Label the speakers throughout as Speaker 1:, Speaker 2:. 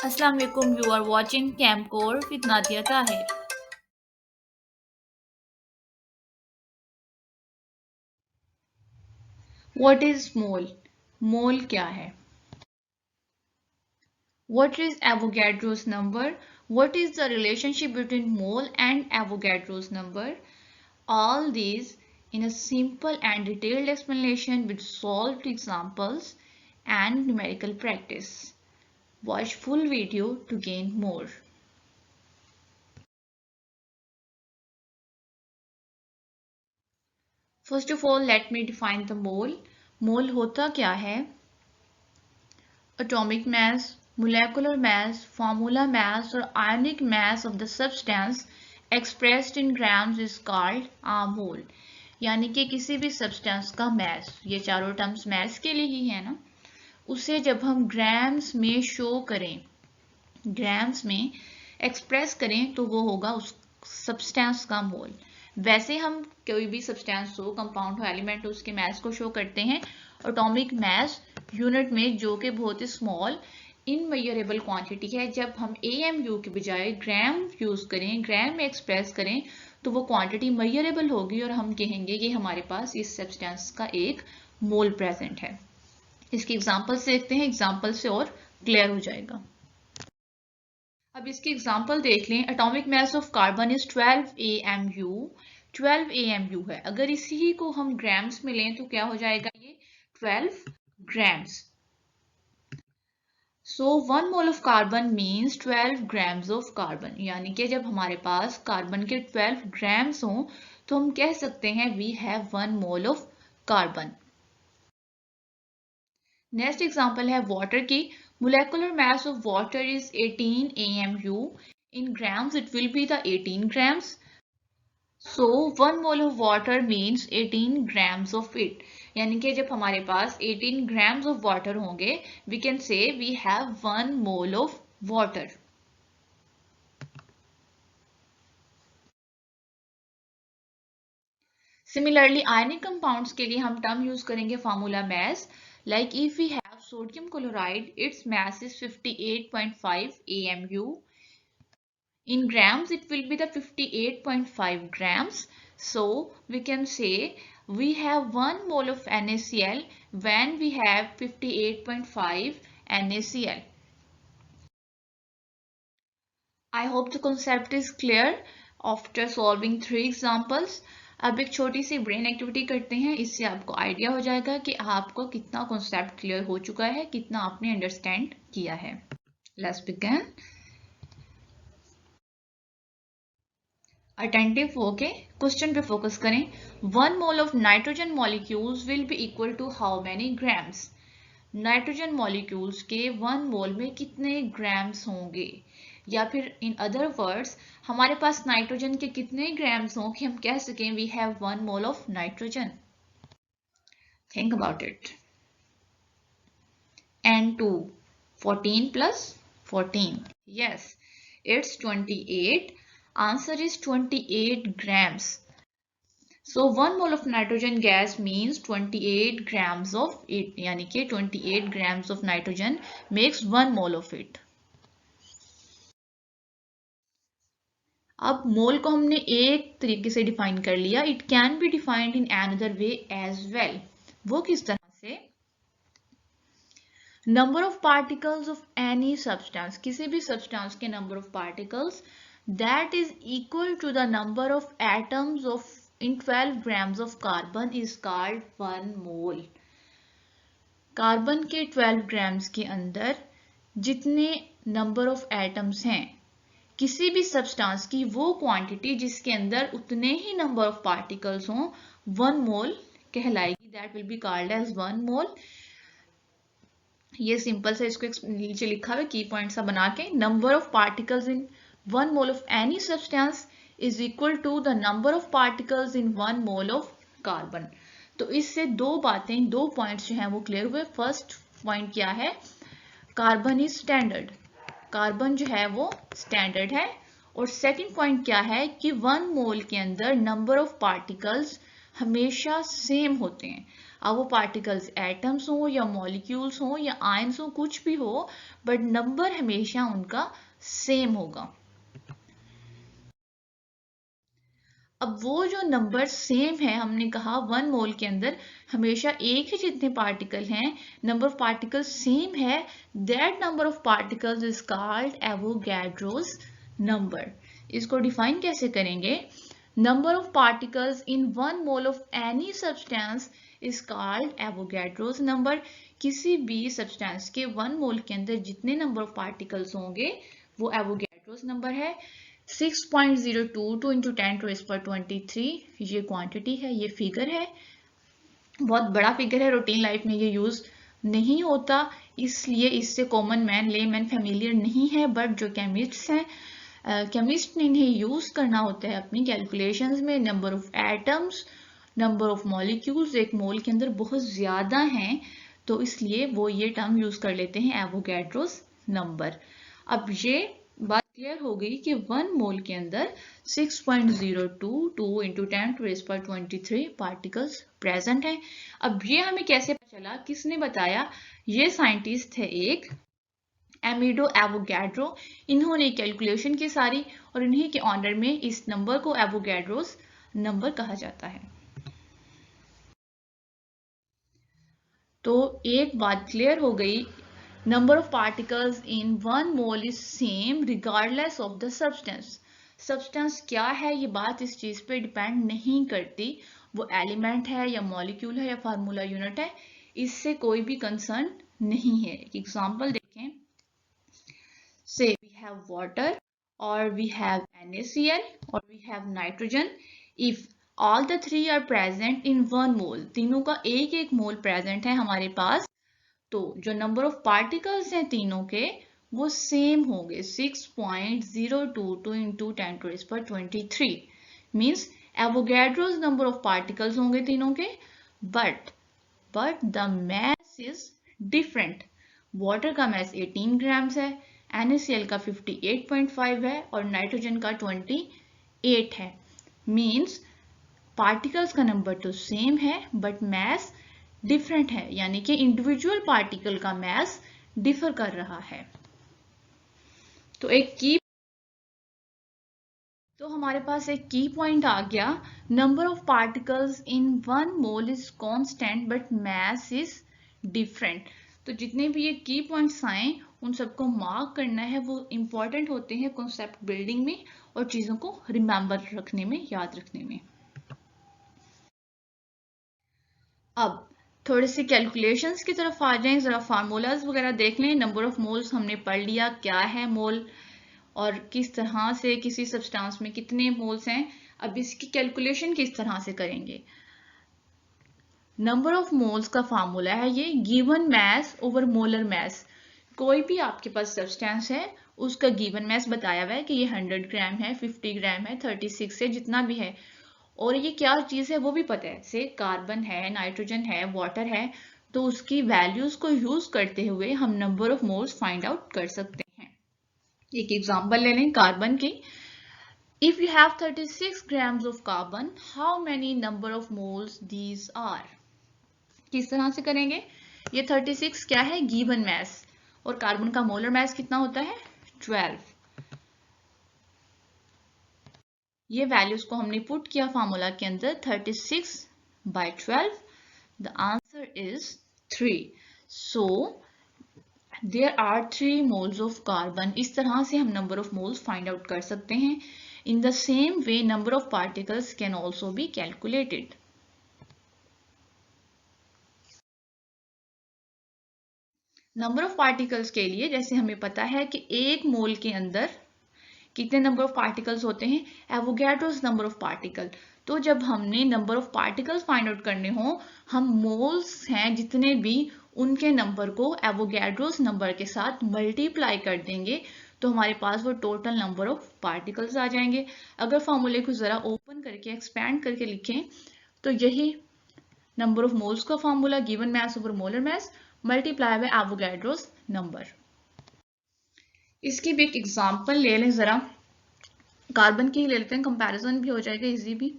Speaker 1: Assalamu alaikum. You are watching Camcore with Nadia Tahir.
Speaker 2: What is mole? Mole क्या है? What is Avogadro's number? What is the relationship between mole and Avogadro's number? All these in a simple and detailed explanation with solved examples and numerical practice. Watch full video to gain more. First of all, let me define the mole. Mole होता क्या है? Atomic mass, molecular mass, formula mass or ionic mass of the substance expressed in grams is called a mole. यानी कि किसी भी substance का mass, ये चारों टर्म्स mass के लिए ही है ना, उसे जब हम ग्राम्स में शो करें, ग्राम्स में एक्सप्रेस करें तो वो होगा उस सब्सटेंस का मोल। वैसे हम कोई भी सब्सटेंस हो, कंपाउंड हो, एलिमेंट हो, उसके मास को शो करते हैं एटॉमिक मास यूनिट में, जो कि बहुत ही स्मॉल इनमेजरेबल क्वांटिटी है। जब हम AMU के बजाय ग्राम यूज करें, ग्राम में एक्सप्रेस करें, तो वो क्वांटिटी मेजरेबल होगी और हम कहेंगे कि हमारे पास इस सब्सटेंस का एक मोल प्रेजेंट है। इसके एग्जांपल से देखते हैं, एग्जांपल से और क्लियर हो जाएगा। अब इसकी एग्जांपल देख लें। Atomic mass of carbon is 12 AMU। 12 AMU है। अगर इसी को हम ग्राम्स में लें तो क्या हो जाएगा? ये 12 grams. So 1 mole of carbon means 12 grams of carbon. यानी कि जब हमारे पास कार्बन के 12 ग्राम्स हों तो हम कह सकते हैं we have 1 mole of carbon. Next example है वाटर की। Molecular mass of water is 18 AMU। In grams, it will be the 18 grams. So 1 mole of water means 18 grams of it. यानी कि जब हमारे पास 18 grams of water होंगे, we can say we have 1 mole of water. Similarly, ionic compounds के लिए हम term use करेंगे formula mass. Like if we have sodium chloride, its mass is 58.5 AMU. In grams, it will be the 58.5 grams. So we can say we have 1 mole of NaCl when we have 58.5 NaCl. I hope the concept is clear after solving 3 examples. अब एक छोटी सी brain activity करते हैं, इससे आपको idea हो जाएगा कि आपको कितना कॉन्सेप्ट क्लियर हो चुका है, कितना आपने अंडरस्टैंड किया है। Let's begin. अटेंटिव होके क्वेश्चन पे फोकस करें। 1 mole of nitrogen molecules will be equal to how many grams? Nitrogen molecules के 1 मोल में कितने ग्राम्स होंगे? या फिर इन अदर वर्ड्स, हमारे पास नाइट्रोजन के कितने ग्राम्स हों कि हम कह सकें we have 1 mole of nitrogen? Think about it. N2 14 plus 14. Yes, it's 28. Answer is 28 grams. So 1 mole of nitrogen gas means 28 grams of it. यानी कि 28 grams of nitrogen makes 1 mole of it. अब मोल को हमने एक तरीके से define कर लिया। It can be defined in another way as well. वो किस तरह से? Number of particles of any substance, किसी भी सब्सटेंस के number of particles that is equal to the number of atoms of in 12 grams of carbon is called 1 mole. Carbon के 12 grams के अंदर जितने नंबर ऑफ एटम्स हैं किसी भी सब्सटेंस की, वो क्वांटिटी जिसके अंदर उतने ही नंबर ऑफ पार्टिकल्स हों 1 मोल कहलाएगी। That will be called as 1 mole. ये सिंपल से इसको नीचे लिखा हुआ की पॉइंट सा बना के, number of particles in 1 mole of any substance is equal to the number of particles in 1 mole of carbon. तो इससे दो बातें, दो पॉइंट्स जो हैं वो क्लियर हुए। फर्स्ट पॉइंट क्या है? Carbon is standard. कार्बन जो है वो स्टैंडर्ड है। और सेकंड पॉइंट क्या है कि 1 मोल के अंदर नंबर ऑफ पार्टिकल्स हमेशा सेम होते हैं। अब वो पार्टिकल्स एटम्स हो या मॉलिक्यूल्स हो या आयंस हो, कुछ भी हो, बट नंबर हमेशा उनका सेम होगा। अब वो जो नंबर सेम है, हमने कहा 1 मोल के अंदर हमेशा एक ही जितने पार्टिकल हैं, नंबर ऑफ पार्टिकल्स सेम है, that number of particles is called Avogadro's number. इसको डिफाइन कैसे करेंगे? Number of particles in 1 mole of any substance is called Avogadro's number. किसी भी सब्सटेंस के 1 मोल के अंदर जितने नंबर ऑफ पार्टिकल्स होंगे वो एवोगैड्रोस नंबर है। 6.022 इंटू 10⁻23 ये क्वांटिटी है, ये फिगर है, बहुत बड़ा फिगर है, रूटीन लाइफ में ये यूज नहीं होता, इसलिए इससे कॉमन मैन लेमैन फेमिलियर नहीं है, बट जो केमिस्ट्स हैं, केमिस्ट ने इन्हें यूज करना होता है अपनी कैलकुलेशंस में। Number of atoms, number of molecules एक मोल के अंदर बहुत ज्यादा हैं, तो इसलिए वो ये टर्म यूज कर लेते हैं एवोगैड्रोस नंबर। अब ये बात क्लियर हो गई कि 1 मोल के अंदर 6.022 इंटू 10⁻23 पार्टिकल्स प्रेजेंट हैं। अब ये हमें कैसे पता चला, किसने बताया? ये साइंटिस्ट है एक एमिडो एवोगैड्रो। इन्होंने कैलकुलेशन की सारी, और इन्हीं के ऑनर में इस नंबर को एवोगैड्रोस नंबर कहा जाता है। तो एक बात क्लियर हो गई, number of particles in 1 mole is same regardless of the substance। substance क्या है, ये बात इस चीज पे डिपेंड नहीं करती, वो एलिमेंट है या मॉलिक्यूल है या फार्मूला यूनिट है, इससे कोई भी कंसर्न नहीं है। एग्जांपल देखें, से we have water or we have NaCl or we have nitrogen, if all the three are present in 1 mole, तीनों का एक एक मोल प्रेजेंट है हमारे पास, तो जो नंबर ऑफ पार्टिकल्स हैं तीनों के वो सेम होंगे। 6.022 into 10⁻23 means Avogadro's number of particles होंगे तीनों के, but the mass is different. Water का मैस 18 ग्राम्स है, NaCl का 58.5 है और नाइट्रोजन का 28 है। मीन्स पार्टिकल्स का नंबर तो सेम है बट मैस डिफरेंट है, यानी कि इंडिविजुअल पार्टिकल का मैस डिफर कर रहा है। तो हमारे पास एक की पॉइंट आ गया, number of particles in 1 mole is constant but mass is different. तो जितने भी ये की पॉइंट्स आए उन सबको मार्क करना है, वो इंपॉर्टेंट होते हैं कॉन्सेप्ट बिल्डिंग में और चीजों को रिमेंबर रखने में, याद रखने में। अब थोड़े से कैलकुलेशंस की तरफ आ जाएं, जरा फार्मूलाज वगैरह देख लें। नंबर ऑफ मोल्स हमने पढ़ लिया, क्या है मोल और किस तरह से किसी सब्सटेंस में कितने मोल्स हैं। अब इसकी कैलकुलेशन किस तरह से करेंगे? नंबर ऑफ मोल्स का फार्मूला है ये given mass over molar mass. कोई भी आपके पास सब्सटेंस है उसका गिवन मैस बताया हुआ है कि ये 100 ग्राम है, 50 ग्राम है, 36 है, जितना भी है, और ये क्या चीज है वो भी पता है, से कार्बन है, नाइट्रोजन है, वाटर है, तो उसकी वैल्यूज को यूज करते हुए हम number of moles find out कर सकते हैं। एक एग्जांपल ले लें कार्बन की। If you have 36 grams of carbon, how many number of moles these are? किस तरह से करेंगे? ये 36 क्या है? गिवन मैस, और कार्बन का मोलर मैस कितना होता है? 12। ये वैल्यूज को हमने पुट किया फार्मूला के अंदर, 36/12, the answer is 3। So there are 3 moles of carbon. इस तरह से हम number of moles find out कर सकते हैं। In the same way number of particles can also be calculated. Number of particles के लिए जैसे हमें पता है कि एक मोल के अंदर कितने नंबर ऑफ पार्टिकल्स होते हैं, एवोगैड्रोस नंबर ऑफ पार्टिकल। तो जब हमने number of particles find out करने हो, हम मोल्स हैं जितने भी उनके नंबर को एवोगैड्रोस नंबर के साथ मल्टीप्लाई कर देंगे, तो हमारे पास वो टोटल नंबर ऑफ पार्टिकल्स आ जाएंगे। अगर फॉर्मूले को जरा ओपन करके एक्सपैंड करके लिखें तो यही नंबर ऑफ मोल्स का formula, given mass over molar mass multiply by Avogadro's number. इसकी भी एक एग्जांपल ले लें, जरा कार्बन की ले लेते हैं, कंपैरिजन भी हो जाएगा इजी भी।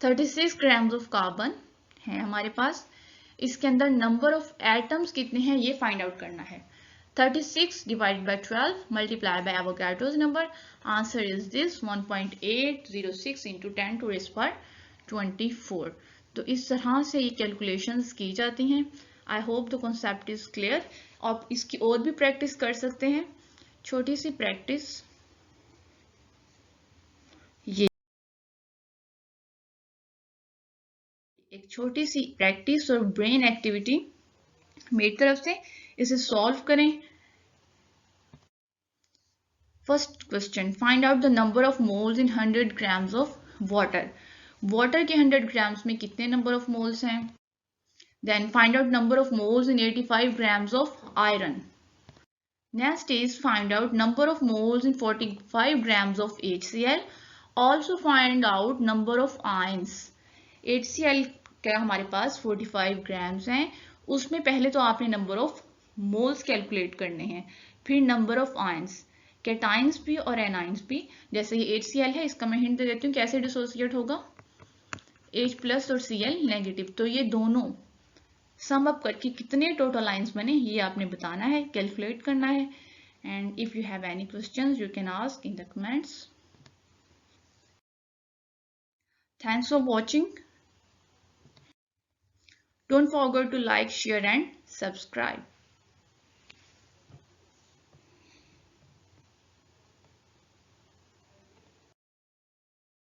Speaker 2: 36 grams ऑफ कार्बन है हमारे पास। इसके अंदर नंबर ऑफ एटम्स कितने हैं ये फाइंड आउट करना है। 36 divided by 12 multiply by Avogadro's number. Answer is this 1.806 into 10 to raise power 24. तो इस तरह से ये कैलकुलेशंस की जाती हैं। I hope the concept is clear. आप इसकी और भी प्रैक्टिस कर सकते हैं। छोटी सी प्रैक्टिस ये एक छोटी सी प्रैक्टिस और ब्रेन एक्टिविटी मेरी तरफ से, इसे सॉल्व करें। First question, find out the number of moles in 100 grams of water. Water के 100 ग्राम्स में कितने नंबर ऑफ मोल्स हैं? Then find out number of moles in 85 grams of iron. Next is find out number of moles in 45 grams of HCl. Also find out number of ions. HCl का हमारे पास 45 grams हैं, उसमें पहले तो आपने number of moles calculate करने हैं, फिर नंबर ऑफ आयंस, कैटाइंस भी और एनाइंस भी। जैसे ये HCl है, इसका मैं हिंट दे देती हूँ कैसे डिसोसिएट होगा। H प्लस और Cl नेगेटिव, तो ये दोनों सम अप करके कितने टोटल आयंस बने ये आपने बताना है, कैलकुलेट करना है। And if you have any questions you can ask in the comments. Thanks for watching. Don't forget to like, share and subscribe.